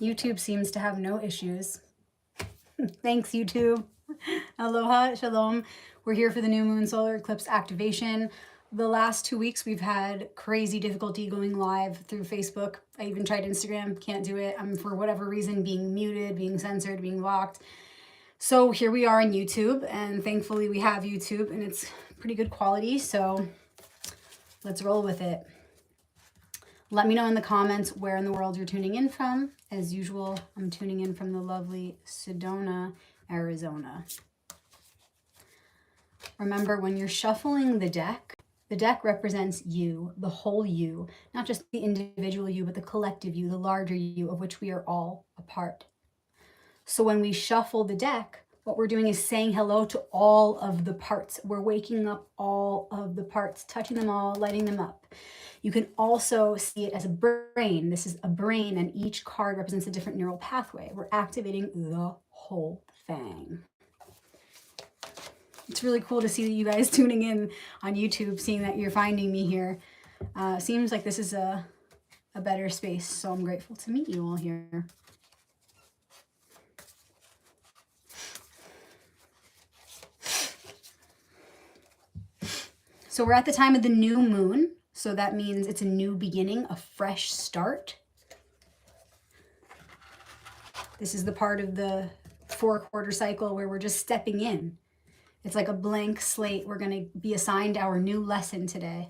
YouTube seems to have no issues. Thanks, YouTube. Aloha, shalom. We're here for the new moon solar eclipse activation. The last 2 weeks, we've had crazy difficulty going live through Facebook. I even tried Instagram, can't do it. I'm, for whatever reason, being muted, being censored, being blocked. So here we are on YouTube, and thankfully we have YouTube, and it's pretty good quality, so let's roll with it. Let me know in the comments where in the world you're tuning in from. As usual, I'm tuning in from the lovely Sedona, Arizona. Remember, when you're shuffling the deck represents you, the whole you, not just the individual you, but the collective you, the larger you, of which we are all a part. So when we shuffle the deck, what we're doing is saying hello to all of the parts. We're waking up all of the parts, touching them all, lighting them up. You can also see it as a brain. This is a brain, and each card represents a different neural pathway. We're activating the whole thing. It's really cool to see you guys tuning in on YouTube, seeing that you're finding me here. Seems like this is a better space, so I'm grateful to meet you all here. So we're at the time of the new moon. So that means it's a new beginning, a fresh start. This is the part of the 4-quarter cycle where we're just stepping in. It's like a blank slate. We're going to be assigned our new lesson today.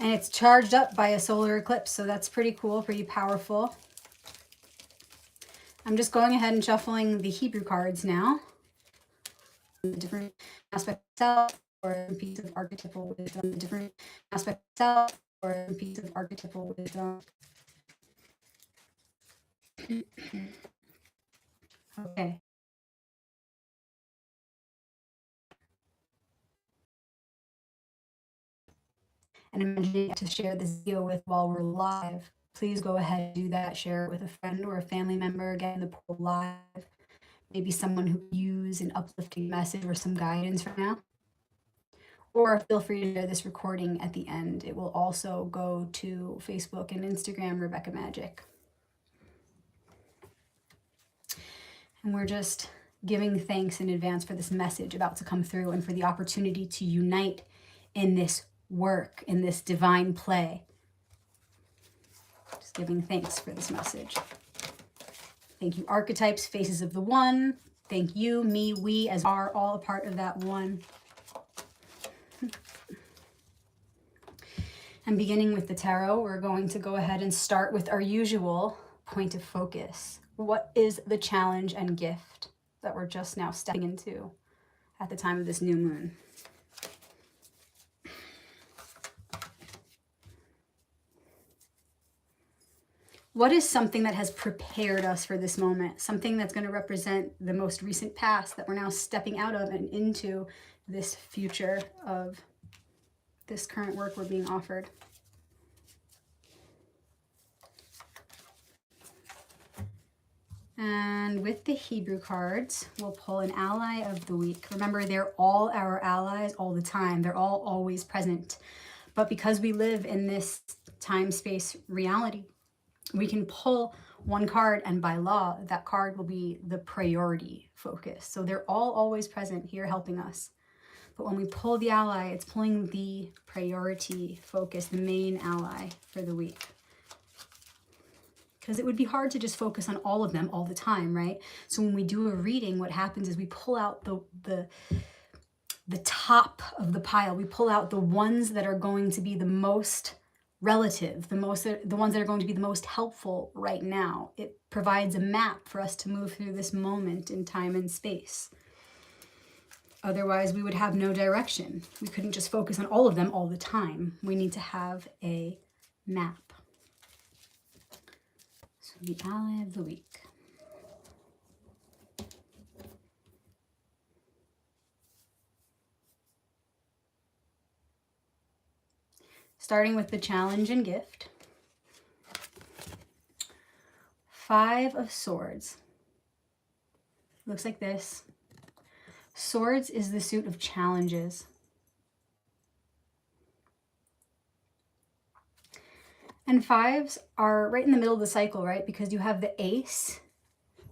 And it's charged up by a solar eclipse, so that's pretty cool, pretty powerful. I'm just going ahead and shuffling the Hebrew cards now. The different aspects of self, or a piece of archetypal wisdom, the different aspects of self, or a piece of archetypal wisdom. Okay. And imagining to share this video with while we're live, please go ahead and do that. Share it with a friend or a family member. Get the poll live. Maybe someone who use an uplifting message or some guidance right now. Or feel free to share this recording at the end. It will also go to Facebook and Instagram, Rebecca Magic. And we're just giving thanks in advance for this message about to come through and for the opportunity to unite in this work, in this divine play. Just giving thanks for this message. Thank you, archetypes, faces of the one. Thank you, me, we, as are all a part of that one. And beginning with the tarot, we're going to go ahead and start with our usual point of focus. What is the challenge and gift that we're just now stepping into at the time of this new moon? What is something that has prepared us for this moment? Something that's going to represent the most recent past that we're now stepping out of and into this future of this current work we're being offered. And with the Hebrew cards, we'll pull an ally of the week. Remember, they're all our allies all the time. They're all always present. But because we live in this time-space reality, we can pull one card, and by law, that card will be the priority focus. So they're all always present here helping us. But when we pull the ally, it's pulling the priority focus, the main ally for the week. Because it would be hard to just focus on all of them all the time, right? So when we do a reading, what happens is we pull out the top of the pile. We pull out the ones that are going to be the most relative, the ones that are going to be the most helpful right now. It provides a map for us to move through this moment in time and space. Otherwise, we would have no direction. We couldn't just focus on all of them all the time. We need to have a map. So the ally of the week. Starting with the challenge and gift. 5 of Swords. Looks like this. Swords is the suit of challenges. And fives are right in the middle of the cycle, right? Because you have the ace,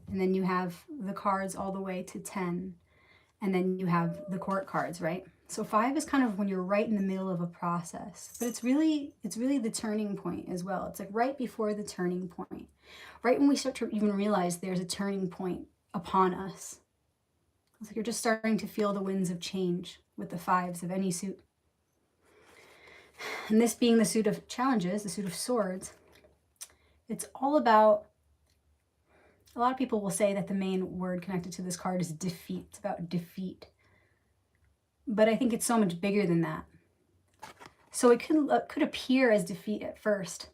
and then you have the cards all the way to 10, and then you have the court cards, right? So 5 is kind of when you're right in the middle of a process, but it's really the turning point as well. It's like right before the turning point, right when we start to even realize there's a turning point upon us. It's like you're just starting to feel the winds of change with the fives of any suit. And this being the suit of challenges, the suit of swords, it's all about, a lot of people will say that the main word connected to this card is defeat. It's about defeat. But I think it's so much bigger than that. So it could appear as defeat at first,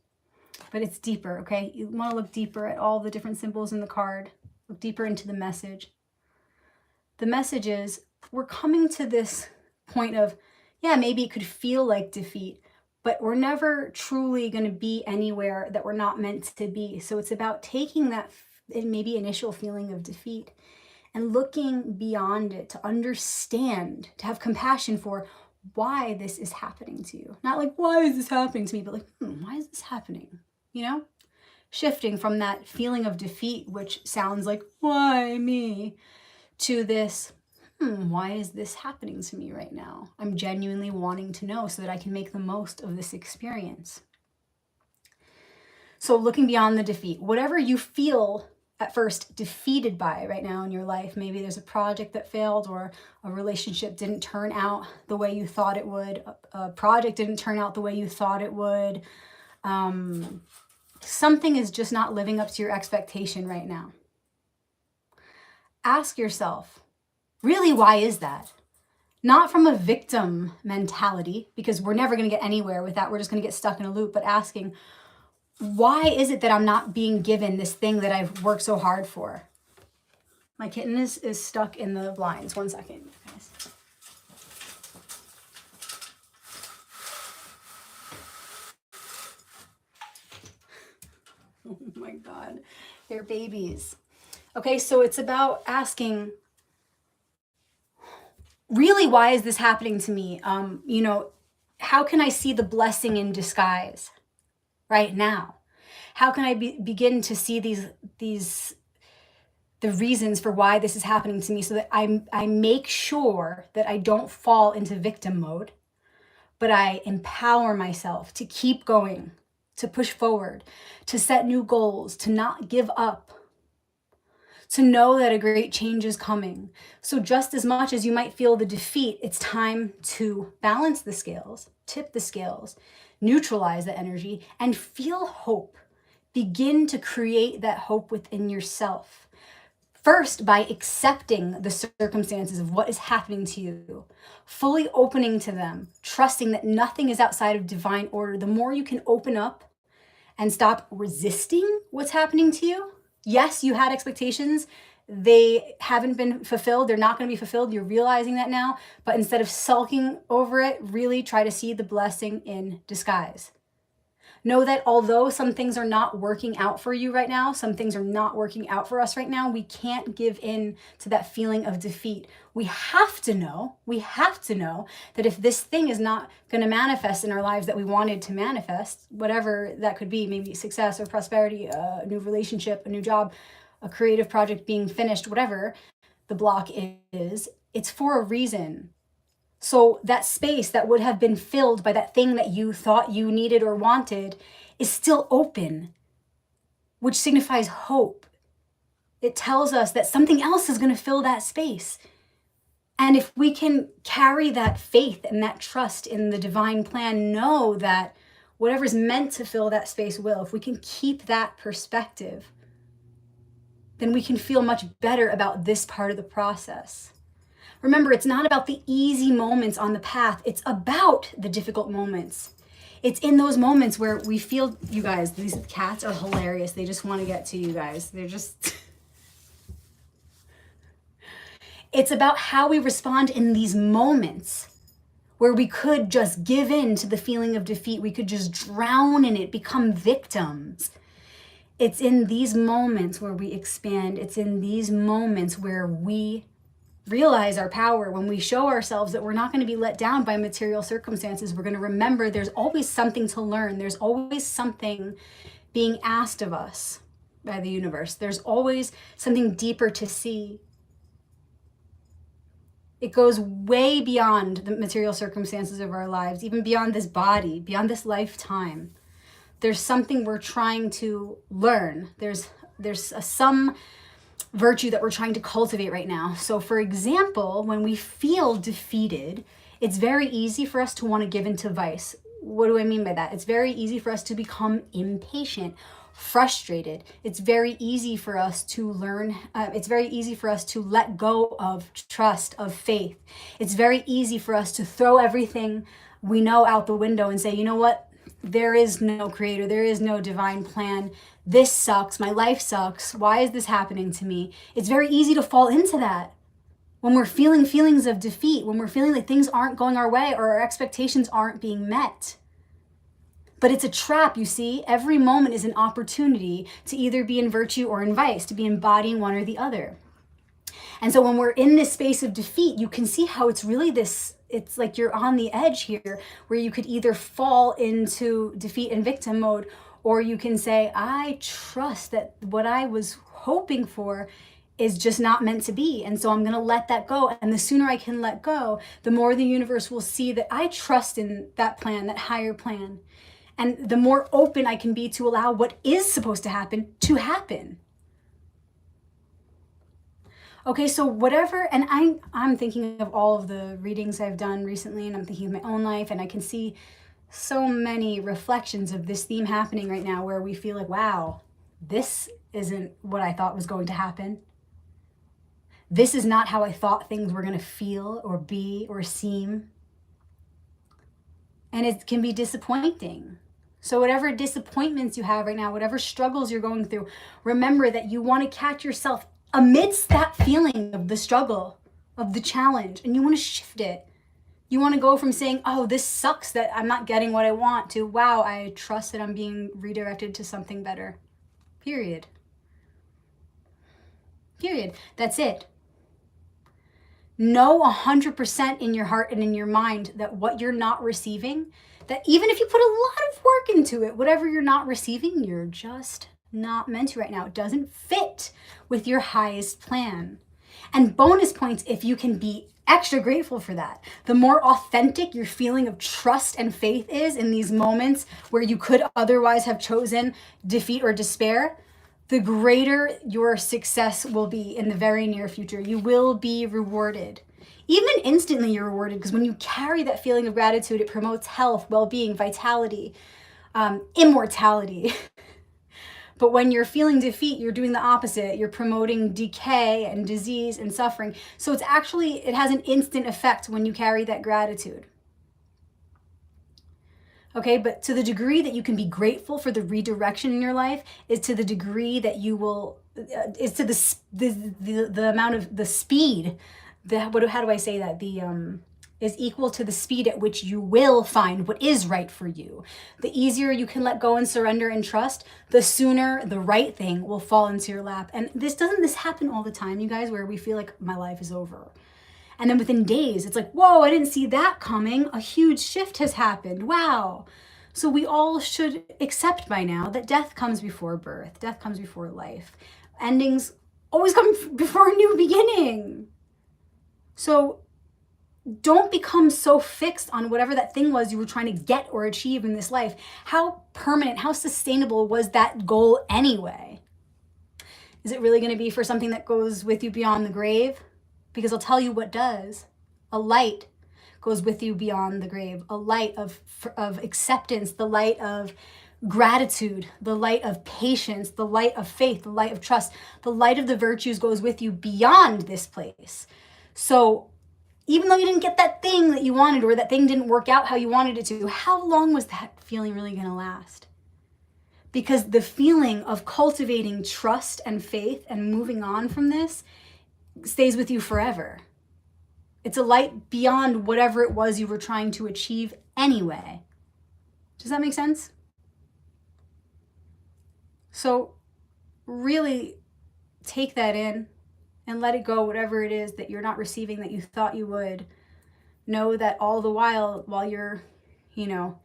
but it's deeper, okay? You want to look deeper at all the different symbols in the card. Look deeper into the message. The message is, we're coming to this point of, yeah, maybe it could feel like defeat, but we're never truly going to be anywhere that we're not meant to be. So it's about taking that maybe initial feeling of defeat and looking beyond it to understand, to have compassion for why this is happening to you. Not like, why is this happening to me? But like, why is this happening? You know? Shifting from that feeling of defeat, which sounds like, why me? To this, why is this happening to me right now? I'm genuinely wanting to know so that I can make the most of this experience. So looking beyond the defeat, whatever you feel at first defeated by right now in your life, maybe there's a project that failed, or a relationship didn't turn out the way you thought it would, a project didn't turn out the way you thought it would, something is just not living up to your expectation right now. Ask yourself, really, why is that? Not from a victim mentality, because we're never going to get anywhere with that. We're just going to get stuck in a loop, but asking, why is it that I'm not being given this thing that I've worked so hard for? My kitten is stuck in the blinds. 1 second, guys. Oh my God, they're babies. Okay, so it's about asking, really, why is this happening to me? How can I see the blessing in disguise right now? How can I begin to see the reasons for why this is happening to me, so that I make sure that I don't fall into victim mode, but I empower myself to keep going, to push forward, to set new goals, to not give up, to know that a great change is coming. So just as much as you might feel the defeat, it's time to balance the scales, tip the scales, neutralize the energy, and feel hope. Begin to create that hope within yourself. First, by accepting the circumstances of what is happening to you, fully opening to them, trusting that nothing is outside of divine order. The more you can open up and stop resisting what's happening to you. Yes, you had expectations. They haven't been fulfilled. They're not going to be fulfilled. You're realizing that now. But instead of sulking over it, really try to see the blessing in disguise. Know that although some things are not working out for you right now, some things are not working out for us right now, we can't give in to that feeling of defeat. We have to know that if this thing is not going to manifest in our lives that we wanted to manifest, whatever that could be, maybe success or prosperity, a new relationship, a new job, a creative project being finished, whatever the block is, it's for a reason. So that space that would have been filled by that thing that you thought you needed or wanted is still open, which signifies hope. It tells us that something else is going to fill that space. And if we can carry that faith and that trust in the divine plan, know that whatever's meant to fill that space will. If we can keep that perspective, then we can feel much better about this part of the process. Remember, it's not about the easy moments on the path. It's about the difficult moments. It's in those moments where we feel, you guys, these cats are hilarious. They just want to get to you guys. They're just... It's about how we respond in these moments where we could just give in to the feeling of defeat. We could just drown in it, become victims. It's in these moments where we expand. It's in these moments where we realize our power, when we show ourselves that we're not going to be let down by material circumstances, we're going to remember there's always something to learn. There's always something being asked of us by the universe. There's always something deeper to see. It goes way beyond the material circumstances of our lives, even beyond this body, beyond this lifetime. There's something we're trying to learn. There's some virtue that we're trying to cultivate right now. So for example, when we feel defeated, it's very easy for us to want to give into vice. What do I mean by that? It's very easy for us to become impatient, frustrated. It's very easy for us to learn. It's very easy for us to let go of trust, of faith. It's very easy for us to throw everything we know out the window and say, you know what? There is no creator. There is no divine plan. This sucks. My life sucks. Why is this happening to me? It's very easy to fall into that. When we're feeling feelings of defeat, when we're feeling like things aren't going our way or our expectations aren't being met. But it's a trap, you see. Every moment is an opportunity to either be in virtue or in vice, to be embodying one or the other. And so when we're in this space of defeat, you can see how it's really this, it's like you're on the edge here where you could either fall into defeat and victim mode, or you can say, I trust that what I was hoping for is just not meant to be. And so I'm going to let that go. And the sooner I can let go, the more the universe will see that I trust in that plan, that higher plan. And the more open I can be to allow what is supposed to happen. Okay, so whatever, and I'm thinking of all of the readings I've done recently, and I'm thinking of my own life, and I can see so many reflections of this theme happening right now where we feel like, wow, this isn't what I thought was going to happen. This is not how I thought things were going to feel or be or seem. And it can be disappointing. So whatever disappointments you have right now, whatever struggles you're going through, remember that you want to catch yourself amidst that feeling of the struggle, of the challenge, and you want to shift it. You want to go from saying, oh, this sucks that I'm not getting what I want, to, wow, I trust that I'm being redirected to something better. Period. That's it. Know 100% in your heart and in your mind that what you're not receiving, that even if you put a lot of work into it, whatever you're not receiving, you're just not meant to right now. It doesn't fit with your highest plan. And bonus points if you can be extra grateful for that. The more authentic your feeling of trust and faith is in these moments where you could otherwise have chosen defeat or despair, the greater your success will be in the very near future. You will be rewarded. Even instantly you're rewarded, because when you carry that feeling of gratitude, it promotes health, well-being, vitality, immortality. But when you're feeling defeat, you're doing the opposite. You're promoting decay and disease and suffering. So it has an instant effect when you carry that gratitude. Okay, but to the degree that you can be grateful for the redirection in your life is to the degree that you will, is to the amount of the speed, how do I say that? Is equal to the speed at which you will find what is right for you. The easier you can let go and surrender and trust, the sooner the right thing will fall into your lap. And this happen all the time, you guys, where we feel like my life is over. And then within days, it's like, whoa, I didn't see that coming. A huge shift has happened. Wow. So we all should accept by now that death comes before birth. Death comes before life. Endings always come before a new beginning. So don't become so fixed on whatever that thing was you were trying to get or achieve in this life. How permanent, how sustainable was that goal anyway? Is it really going to be for something that goes with you beyond the grave? Because I'll tell you what does. A light goes with you beyond the grave. A light of acceptance, the light of gratitude, the light of patience, the light of faith, the light of trust. The light of the virtues goes with you beyond this place. So even though you didn't get that thing that you wanted, or that thing didn't work out how you wanted it to, how long was that feeling really going to last? Because the feeling of cultivating trust and faith and moving on from this stays with you forever. It's a light beyond whatever it was you were trying to achieve anyway. Does that make sense? So really take that in. and let it go, whatever it is that you're not receiving that you thought you would. Know that all the while you're, you know,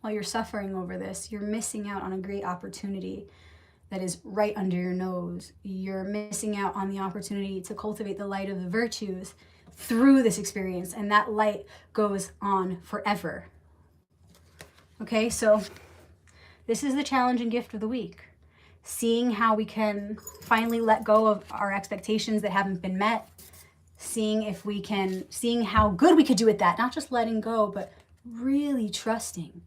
while you're suffering over this, you're missing out on a great opportunity that is right under your nose. You're missing out on the opportunity to cultivate the light of the virtues through this experience, and that light goes on forever. Okay, so this is the challenge and gift of the week. Seeing how we can finally let go of our expectations that haven't been met. Seeing how good we could do at that. Not just letting go, but really trusting.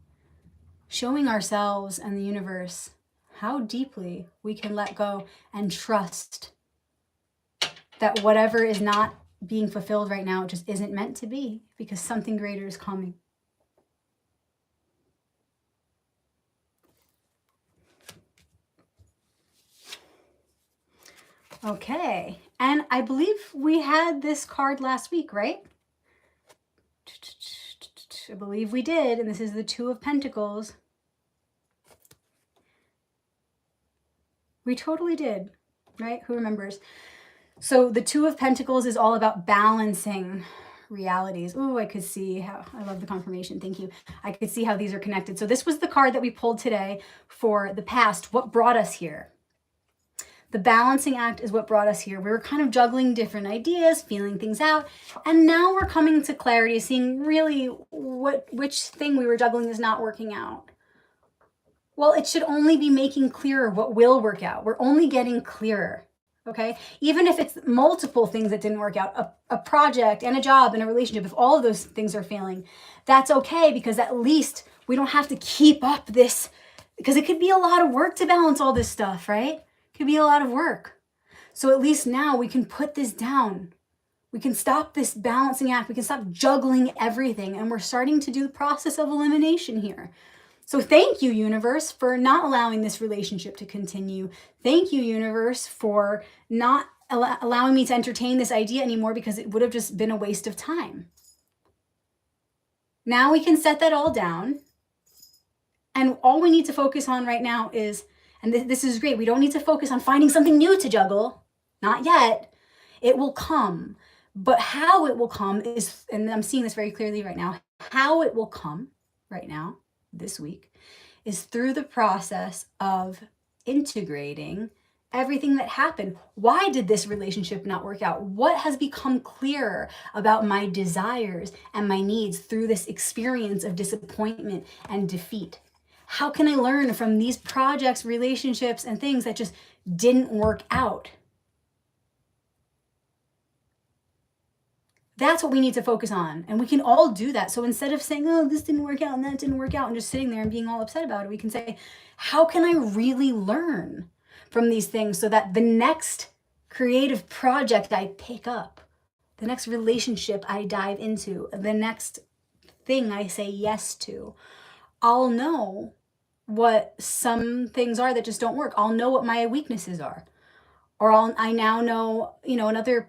Showing ourselves and the universe how deeply we can let go and trust that whatever is not being fulfilled right now just isn't meant to be, because something greater is coming. Okay, and I believe we had this card last week, right? I believe we did, and this is the Two of Pentacles. We totally did, right? Who remembers? So the Two of Pentacles is all about balancing realities. Oh, I could see how, I love the confirmation. Thank you. I could see how these are connected. So this was the card that we pulled today for the past. What brought us here? The balancing act is what brought us here. We were kind of juggling different ideas, feeling things out, and now we're coming to clarity, seeing really which thing we were juggling is not working out. Well, it should only be making clearer what will work out. We're only getting clearer, okay? Even if it's multiple things that didn't work out, a project and a job and a relationship, if all of those things are failing, that's okay, because at least we don't have to keep up this, because it could be a lot of work to balance all this stuff, right? Could be a lot of work. So at least now we can put this down. We can stop this balancing act. We can stop juggling everything. And we're starting to do the process of elimination here. So thank you, universe, for not allowing this relationship to continue. Thank you, universe, for not allowing me to entertain this idea anymore, because it would have just been a waste of time. Now we can set that all down. And all we need to focus on right now is, and this is great, we don't need to focus on finding something new to juggle. Not yet. It will come. But how it will come is, and I'm seeing this very clearly right now, how it will come right now, this week, is through the process of integrating everything that happened. Why did this relationship not work out? What has become clearer about my desires and my needs through this experience of disappointment and defeat? How can I learn from these projects, relationships, and things that just didn't work out? That's what we need to focus on. And we can all do that. So instead of saying, oh, this didn't work out and that didn't work out, and just sitting there and being all upset about it, we can say, how can I really learn from these things so that the next creative project I pick up, the next relationship I dive into, the next thing I say yes to, I'll know what some things are that just don't work. I'll know what my weaknesses are. Or I now know, another,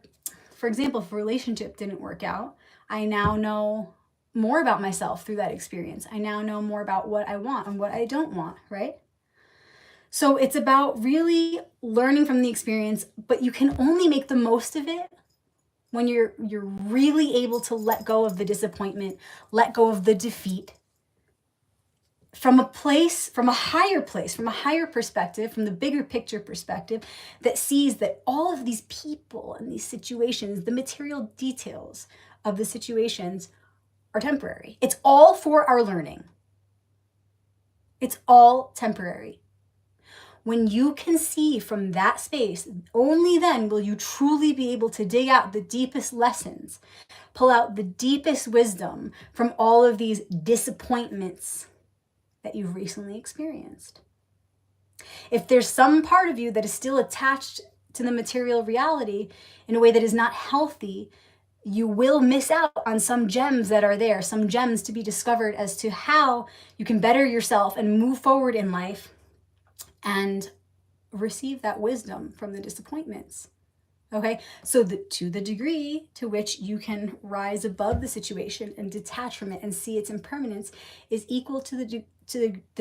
for example, if a relationship didn't work out, I now know more about myself through that experience. I now know more about what I want and what I don't want, right? So it's about really learning from the experience, but you can only make the most of it when you're really able to let go of the disappointment, let go of the defeat, from a higher perspective, from the bigger picture perspective that sees that all of these people and these situations, the material details of the situations are temporary. It's all for our learning. It's all temporary. When you can see from that space, only then will you truly be able to dig out the deepest lessons, pull out the deepest wisdom from all of these disappointments that you've recently experienced. If there's some part of you that is still attached to the material reality in a way that is not healthy, you will miss out on some gems that are there, some gems to be discovered as to how you can better yourself and move forward in life and receive that wisdom from the disappointments. Okay, so to the degree to which you can rise above the situation and detach from it and see its impermanence is equal to the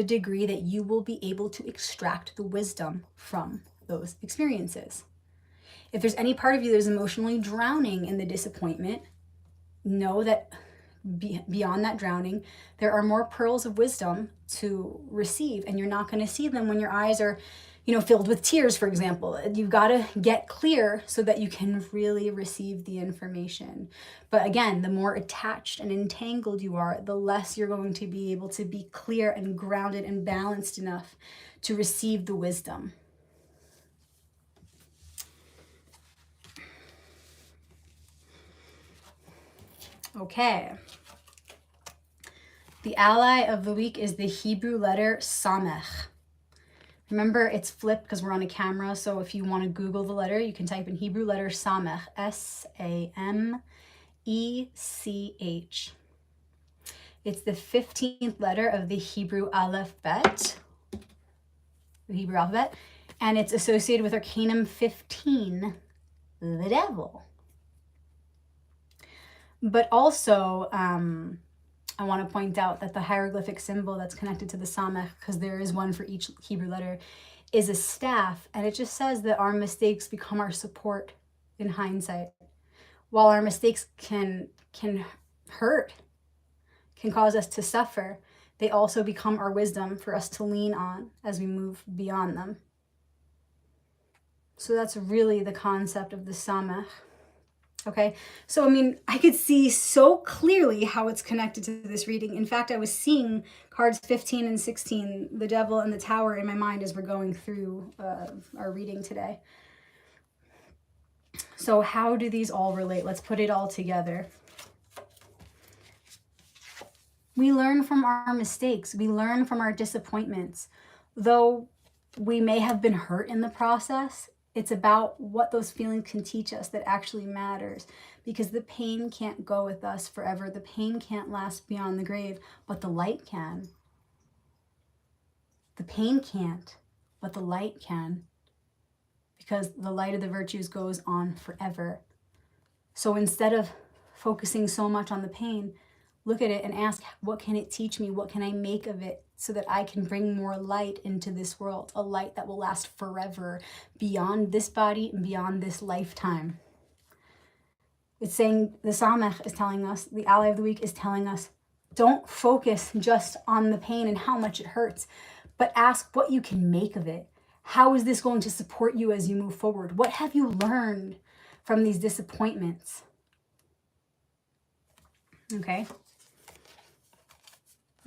degree that you will be able to extract the wisdom from those experiences. If there's any part of you that is emotionally drowning in the disappointment, know that beyond that drowning, there are more pearls of wisdom to receive, and you're not going to see them when your eyes are, filled with tears, for example. You've got to get clear so that you can really receive the information. But again, the more attached and entangled you are, the less you're going to be able to be clear and grounded and balanced enough to receive the wisdom. Okay. The ally of the week is the Hebrew letter Samech. Remember, it's flipped because we're on a camera, so if you want to Google the letter, you can type in Hebrew letter Samech, S-A-M-E-C-H. It's the 15th letter of the Hebrew alphabet, and it's associated with Arcanum 15, the devil. But also, I want to point out that the hieroglyphic symbol that's connected to the Samech, because there is one for each Hebrew letter, is a staff, and it just says that our mistakes become our support in hindsight. While our mistakes can hurt, can cause us to suffer, they also become our wisdom for us to lean on as we move beyond them. So that's really the concept of the Samech. Okay, so I could see so clearly how it's connected to this reading. In fact, I was seeing cards 15 and 16, the devil and the tower, in my mind as we're going through our reading today. So how do these all relate? Let's put it all together. We learn from our mistakes. We learn from our disappointments. Though we may have been hurt in the process, it's about what those feelings can teach us that actually matters, because the pain can't go with us forever. The pain can't last beyond the grave, but the light can. The pain can't, but the light can, because the light of the virtues goes on forever. So instead of focusing so much on the pain, look at it and ask, what can it teach me? What can I make of it so that I can bring more light into this world, a light that will last forever, beyond this body and beyond this lifetime? It's saying, the Samech is telling us, the ally of the week is telling us, don't focus just on the pain and how much it hurts, but ask what you can make of it. How is this going to support you as you move forward? What have you learned from these disappointments? Okay.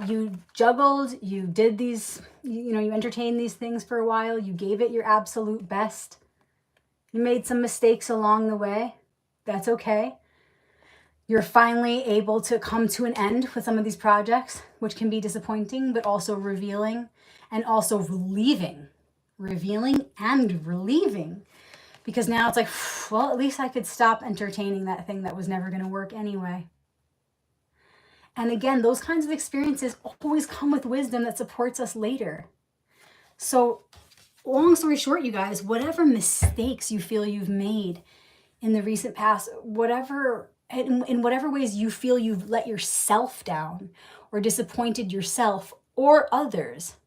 You juggled, you did these, you entertained these things for a while, you gave it your absolute best. You made some mistakes along the way. That's okay. You're finally able to come to an end with some of these projects, which can be disappointing, but also revealing and also relieving. Revealing and relieving. Because now it's like, well, at least I could stop entertaining that thing that was never going to work anyway. And again, those kinds of experiences always come with wisdom that supports us later. So long story short, you guys, whatever mistakes you feel you've made in the recent past, in whatever ways you feel you've let yourself down or disappointed yourself or others,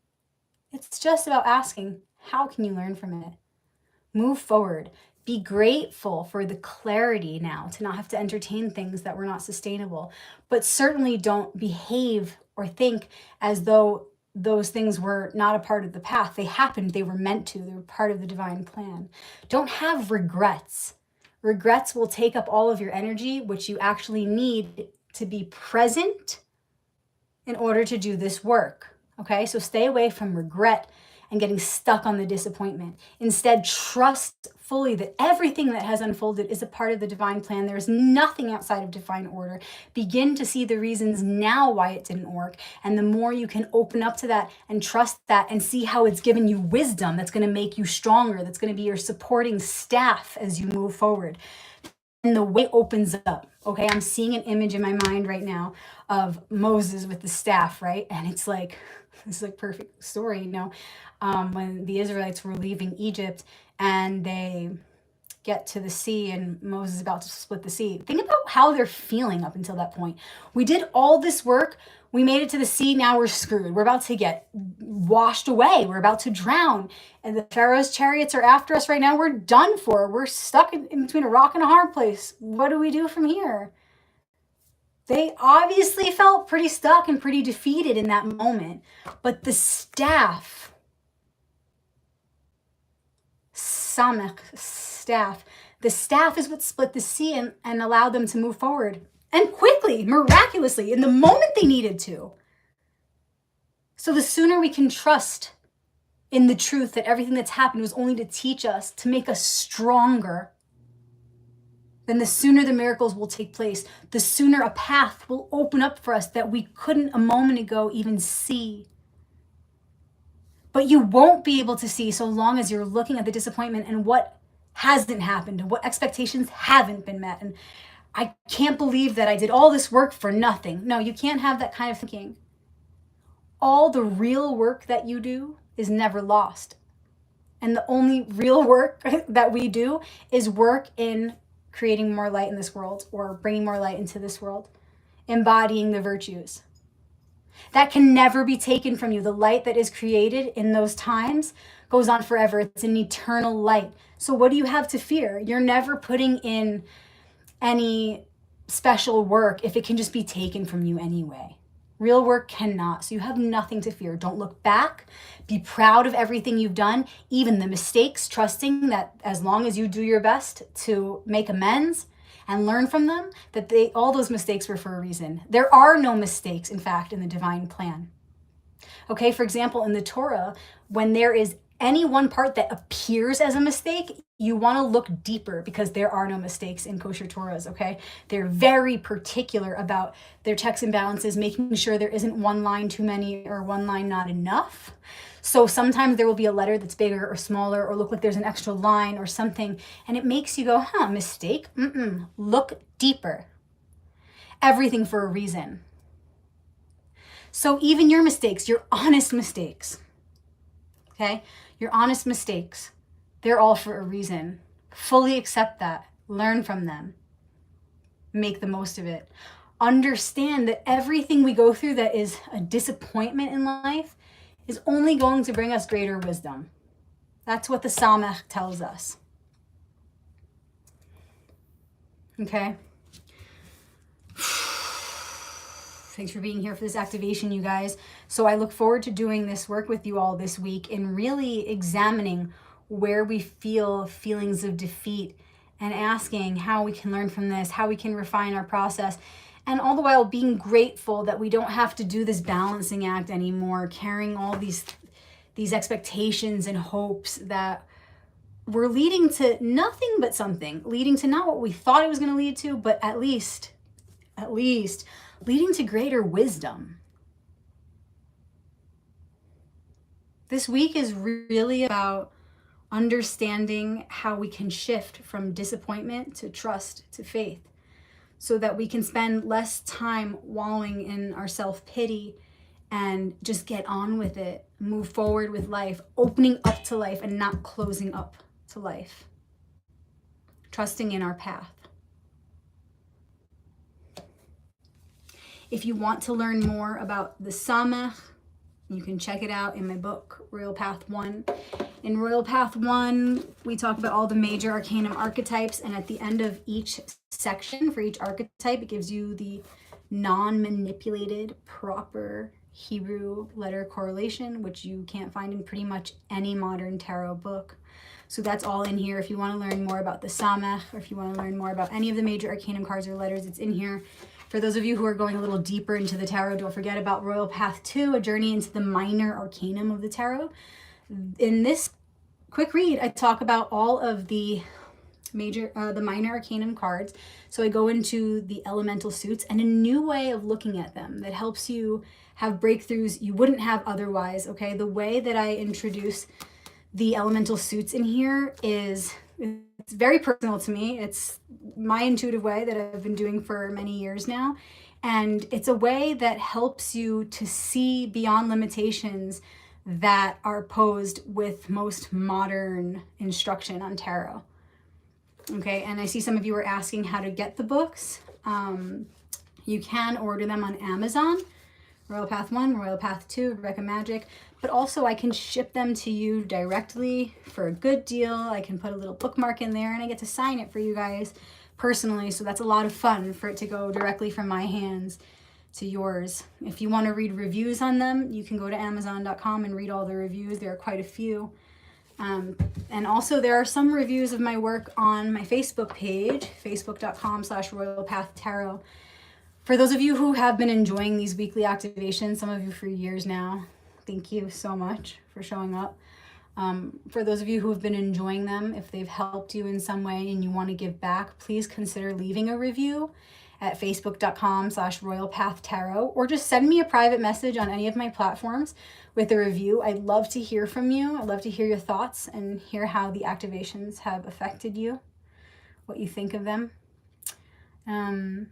it's just about asking, how can you learn from it? Move forward. Be grateful for the clarity now to not have to entertain things that were not sustainable. But certainly don't behave or think as though those things were not a part of the path. They happened. They were meant to. They were part of the divine plan. Don't have regrets. Regrets will take up all of your energy, which you actually need to be present in order to do this work. Okay, so stay away from regret and getting stuck on the disappointment. Instead, trust fully that everything that has unfolded is a part of the divine plan. There is nothing outside of divine order. Begin to see the reasons now why it didn't work. And the more you can open up to that and trust that and see how it's given you wisdom that's going to make you stronger, that's going to be your supporting staff as you move forward. And the way opens up. Okay, I'm seeing an image in my mind right now of Moses with the staff, right? And it's like, this is like perfect story, when the Israelites were leaving Egypt and they get to the sea and Moses is about to split the sea. Think about how they're feeling up until that point. We did all this work. We made it to the sea. Now we're screwed. We're about to get washed away. We're about to drown. And the Pharaoh's chariots are after us right now. We're done for. We're stuck in between a rock and a hard place. What do we do from here? They obviously felt pretty stuck and pretty defeated in that moment. But the staff, Samech, staff, the staff is what split the sea and allowed them to move forward. And quickly, miraculously, in the moment they needed to. So the sooner we can trust in the truth that everything that's happened was only to teach us, to make us stronger, then the sooner the miracles will take place, the sooner a path will open up for us that we couldn't a moment ago even see. But you won't be able to see so long as you're looking at the disappointment and what hasn't happened and what expectations haven't been met. And I can't believe that I did all this work for nothing. No, you can't have that kind of thinking. All the real work that you do is never lost. And the only real work that we do is work in creating more light in this world, or bringing more light into this world, embodying the virtues. That can never be taken from you. The light that is created in those times goes on forever. It's an eternal light. So what do you have to fear? You're never putting in any special work if it can just be taken from you anyway. Real work cannot. So you have nothing to fear. Don't look back. Be proud of everything you've done, even the mistakes, trusting that as long as you do your best to make amends and learn from them, that all those mistakes were for a reason. There are no mistakes, in fact, in the divine plan. Okay, for example, in the Torah, when there is any one part that appears as a mistake, you want to look deeper, because there are no mistakes in kosher Torahs, okay? They're very particular about their checks and balances, making sure there isn't one line too many or one line not enough. So sometimes there will be a letter that's bigger or smaller or look like there's an extra line or something, and it makes you go, mistake? Look deeper. Everything for a reason. So even your mistakes, your honest mistakes, okay? Your honest mistakes, they're all for a reason. Fully accept that. Learn from them. Make the most of it. Understand that everything we go through that is a disappointment in life is only going to bring us greater wisdom. That's what the Samech tells us. Okay? Thanks for being here for this activation, you guys. So I look forward to doing this work with you all this week and really examining where we feel feelings of defeat and asking how we can learn from this, how we can refine our process, and all the while being grateful that we don't have to do this balancing act anymore, carrying all these expectations and hopes that were leading to nothing but something, leading to not what we thought it was going to lead to, but at least leading to greater wisdom. This week is really about understanding how we can shift from disappointment to trust to faith, so that we can spend less time wallowing in our self-pity and just get on with it, move forward with life, opening up to life and not closing up to life, trusting in our path. If you want to learn more about the Samech, you can check it out in my book, Royal Path 1. In Royal Path 1, we talk about all the major arcanum archetypes, and at the end of each section, for each archetype, it gives you the non-manipulated, proper Hebrew letter correlation, which you can't find in pretty much any modern tarot book. So that's all in here. If you want to learn more about the Samech, or if you want to learn more about any of the major arcanum cards or letters, it's in here. For those of you who are going a little deeper into the tarot, don't forget about Royal Path 2, a journey into the minor arcanum of the tarot. In this quick read, I talk about all of the minor arcanum cards. So I go into the elemental suits and a new way of looking at them that helps you have breakthroughs you wouldn't have otherwise, okay? The way that I introduce the elemental suits in here is, it's very personal to me. It's my intuitive way that I've been doing for many years now. And it's a way that helps you to see beyond limitations that are posed with most modern instruction on tarot. Okay, and I see some of you are asking how to get the books. You can order them on Amazon, Royal Path 1, Royal Path 2, Rebecca Magic, but also I can ship them to you directly for a good deal. I can put a little bookmark in there and I get to sign it for you guys personally, so that's a lot of fun for it to go directly from my hands to yours. If you want to read reviews on them, you can go to Amazon.com and read all the reviews. There are quite a few. And also there are some reviews of my work on my Facebook page, facebook.com/royalpathtarot. For those of you who have been enjoying these weekly activations, some of you for years now, thank you so much for showing up. For those of you who have been enjoying them, if they've helped you in some way and you want to give back, please consider leaving a review at facebook.com/royalpathtarot, or just send me a private message on any of my platforms with a review. I'd love to hear from you. I'd love to hear your thoughts and hear how the activations have affected you, what you think of them. And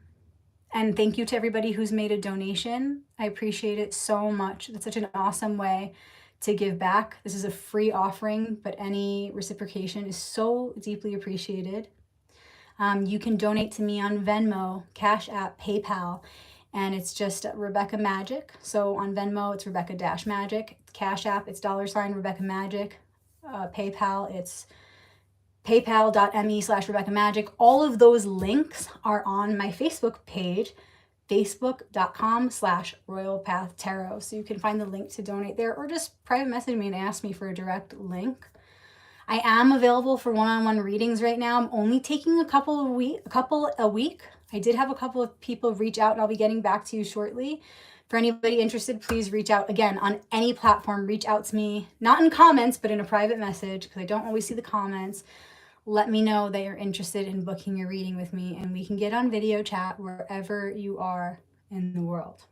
thank you to everybody who's made a donation. I appreciate it so much. That's such an awesome way to give back. This is a free offering, but any reciprocation is so deeply appreciated. You can donate to me on Venmo, Cash App, PayPal, and it's just Rebecca Magic. So on Venmo, it's Rebecca-Magic. Cash App, it's $Rebecca Magic. PayPal, it's paypal.me/Rebecca Magic. All of those links are on my Facebook page, facebook.com/royalpathtarot. So you can find the link to donate there, or just private message me and ask me for a direct link. I am available for one-on-one readings right now. I'm only taking a couple a week. I did have a couple of people reach out, and I'll be getting back to you shortly. For anybody interested, please reach out. Again, on any platform, reach out to me, not in comments, but in a private message, because I don't always see the comments. Let me know that you're interested in booking your reading with me, and we can get on video chat wherever you are in the world.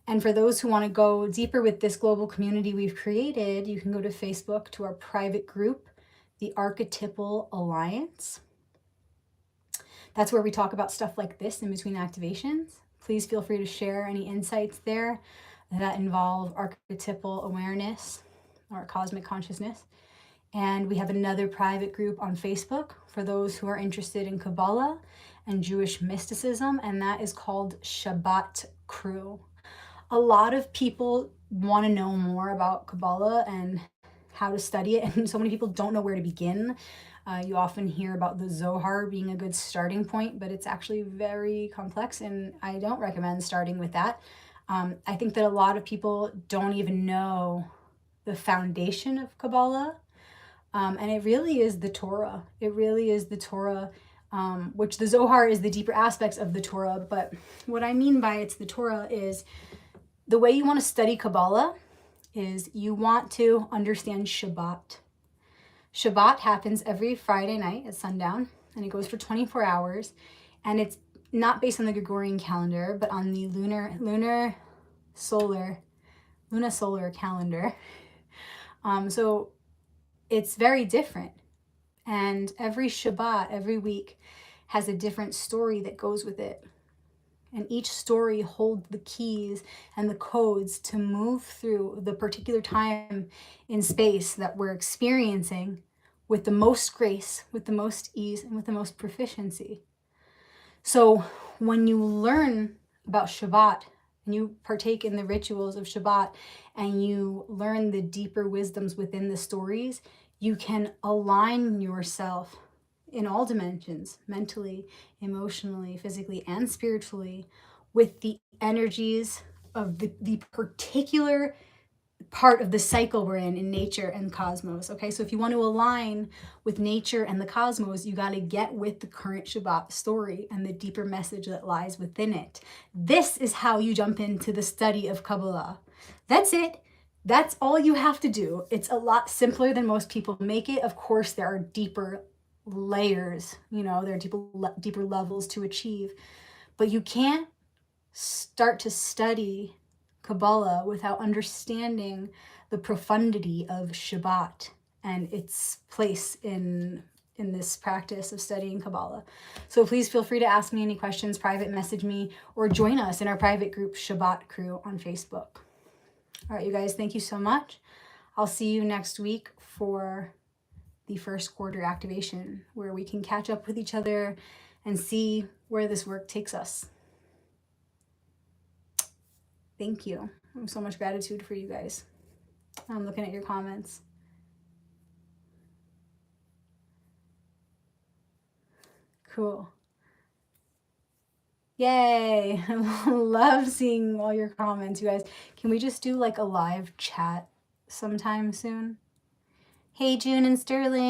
And for those who want to go deeper with this global community we've created, you can go to Facebook to our private group, the Archetypal Alliance. That's where we talk about stuff like this in between activations. Please feel free to share any insights there that involve archetypal awareness or cosmic consciousness. And we have another private group on Facebook for those who are interested in Kabbalah and Jewish mysticism, and that is called Shabbat Crew. A lot of people want to know more about Kabbalah and how to study it, and so many people don't know where to begin. You often hear about the Zohar being a good starting point, but it's actually very complex, and I don't recommend starting with that. I think that a lot of people don't even know the foundation of Kabbalah. And it really is the Torah. It really is the Torah, which the Zohar is the deeper aspects of the Torah. But what I mean by it's the Torah is the way you want to study Kabbalah is you want to understand Shabbat. Shabbat happens every Friday night at sundown, and it goes for 24 hours. And it's not based on the Gregorian calendar, but on the luna solar calendar. So it's very different, and every Shabbat, every week, has a different story that goes with it, and each story holds the keys and the codes to move through the particular time in space that we're experiencing with the most grace, with the most ease, and with the most proficiency. So when you learn about Shabbat and you partake in the rituals of Shabbat and you learn the deeper wisdoms within the stories, you can align yourself in all dimensions, mentally, emotionally, physically, and spiritually, with the energies of the particular part of the cycle we're in nature and cosmos. Okay, so if you want to align with nature and the cosmos, you got to get with the current Shabbat story and the deeper message that lies within it. This is how you jump into the study of Kabbalah. That's it. That's all you have to do. It's a lot simpler than most people make it. Of course, there are deeper layers, there are deeper levels to achieve, but you can't start to study Kabbalah without understanding the profundity of Shabbat and its place in this practice of studying Kabbalah. So please feel free to ask me any questions, private message me, or join us in our private group Shabbat Crew on Facebook. All right, you guys, thank you so much. I'll see you next week for the first quarter activation where we can catch up with each other and see where this work takes us. Thank you. I have so much gratitude for you guys. I'm looking at your comments. Cool. Yay. I love seeing all your comments, you guys. Can we just do like a live chat sometime soon? Hey, June and Sterling.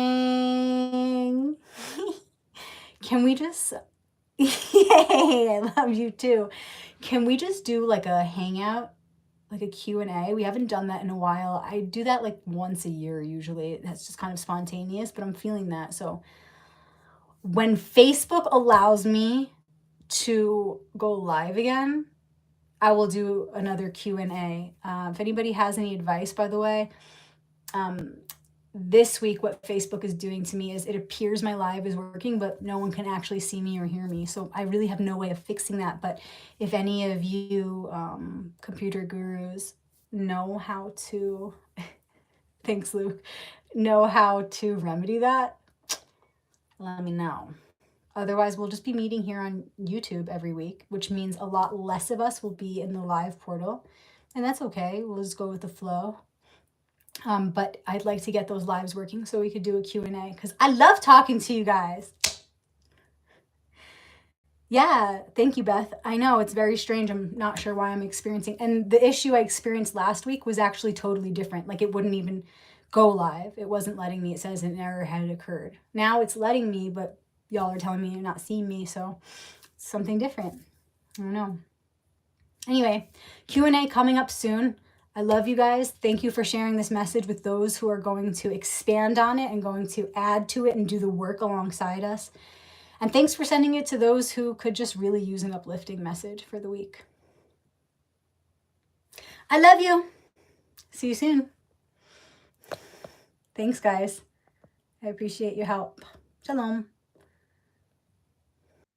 Can we just, yay, I love you too. Can we just do like a hangout, like a Q&A? We haven't done that in a while. I do that like once a year usually. That's just kind of spontaneous, but I'm feeling that. So when Facebook allows me to go live again, I will do another Q&A. If anybody has any advice, by the way, this week what Facebook is doing to me is it appears my live is working, but no one can actually see me or hear me. So I really have no way of fixing that. But if any of you computer gurus know how to, thanks Luke, know how to remedy that, let me know. Otherwise, we'll just be meeting here on YouTube every week, which means a lot less of us will be in the live portal. And that's okay. We'll just go with the flow. But I'd like to get those lives working so we could do a Q&A because I love talking to you guys. Yeah, thank you, Beth. I know it's very strange. I'm not sure why I'm experiencing. And the issue I experienced last week was actually totally different. Like it wouldn't even go live. It wasn't letting me. It says an error had occurred. Now it's letting me, but y'all are telling me you're not seeing me. So it's something different. I don't know. Anyway, Q&A coming up soon. I love you guys. Thank you for sharing this message with those who are going to expand on it and going to add to it and do the work alongside us. And thanks for sending it to those who could just really use an uplifting message for the week. I love you. See you soon. Thanks, guys. I appreciate your help. Shalom.